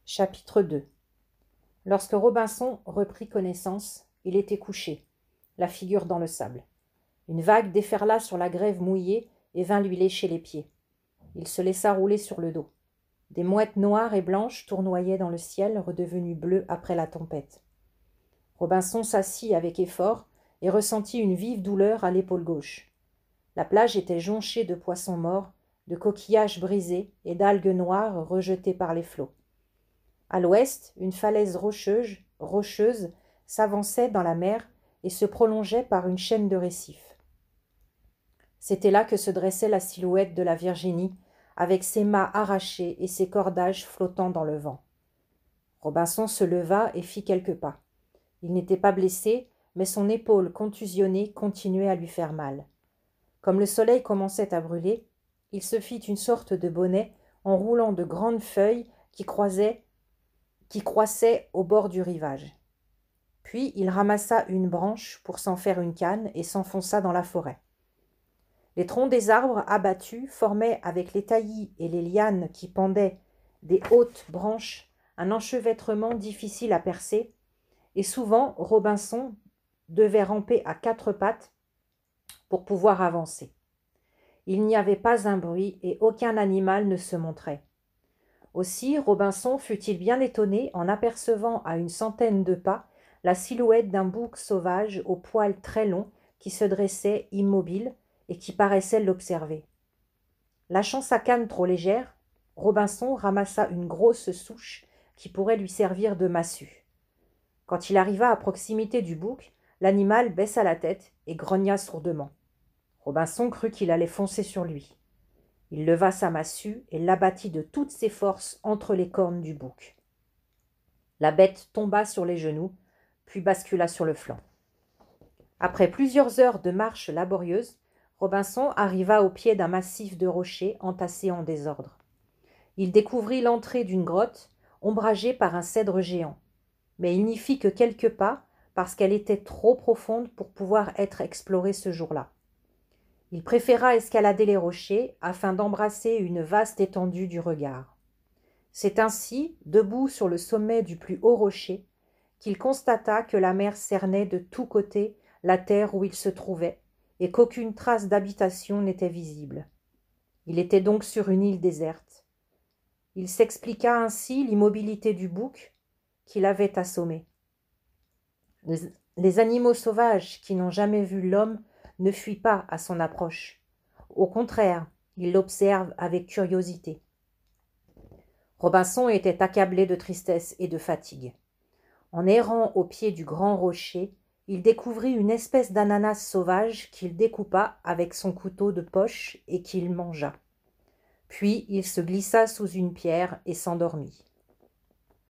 Chapitre 2. Lorsque Robinson reprit connaissance, il était couché, la figure dans le sable. Une vague déferla sur la grève mouillée et vint lui lécher les pieds. Il se laissa rouler sur le dos. Des mouettes noires et blanches tournoyaient dans le ciel redevenu bleu après la tempête. Robinson s'assit avec effort et ressentit une vive douleur à l'épaule gauche. La plage était jonchée de poissons morts, de coquillages brisés et d'algues noires rejetées par les flots. À l'ouest, une falaise rocheuse s'avançait dans la mer et se prolongeait par une chaîne de récifs. C'était là que se dressait la silhouette de la Virginie, avec ses mâts arrachés et ses cordages flottant dans le vent. Robinson se leva et fit quelques pas. Il n'était pas blessé, mais son épaule contusionnée continuait à lui faire mal. Comme le soleil commençait à brûler, il se fit une sorte de bonnet en roulant de grandes feuilles qui croissaient au bord du rivage. Puis il ramassa une branche pour s'en faire une canne et s'enfonça dans la forêt. Les troncs des arbres abattus formaient avec les taillis et les lianes qui pendaient des hautes branches un enchevêtrement difficile à percer, et souvent Robinson devait ramper à quatre pattes pour pouvoir avancer. Il n'y avait pas un bruit et aucun animal ne se montrait. Aussi Robinson fut-il bien étonné en apercevant à une centaine de pas la silhouette d'un bouc sauvage aux poils très longs qui se dressait immobile et qui paraissait l'observer. Lâchant sa canne trop légère, Robinson ramassa une grosse souche qui pourrait lui servir de massue. Quand il arriva à proximité du bouc, l'animal baissa la tête et grogna sourdement. Robinson crut qu'il allait foncer sur lui. Il leva sa massue et l'abattit de toutes ses forces entre les cornes du bouc. La bête tomba sur les genoux, puis bascula sur le flanc. Après plusieurs heures de marche laborieuse, Robinson arriva au pied d'un massif de rochers entassés en désordre. Il découvrit l'entrée d'une grotte ombragée par un cèdre géant. Mais il n'y fit que quelques pas parce qu'elle était trop profonde pour pouvoir être explorée ce jour-là. Il préféra escalader les rochers afin d'embrasser une vaste étendue du regard. C'est ainsi, debout sur le sommet du plus haut rocher, qu'il constata que la mer cernait de tous côtés la terre où il se trouvait et qu'aucune trace d'habitation n'était visible. Il était donc sur une île déserte. Il s'expliqua ainsi l'immobilité du bouc qui l'avait assommé. Les animaux sauvages qui n'ont jamais vu l'homme ne fuient pas à son approche. Au contraire, ils l'observent avec curiosité. Robinson était accablé de tristesse et de fatigue. En errant au pied du grand rocher, il découvrit une espèce d'ananas sauvage qu'il découpa avec son couteau de poche et qu'il mangea. Puis il se glissa sous une pierre et s'endormit.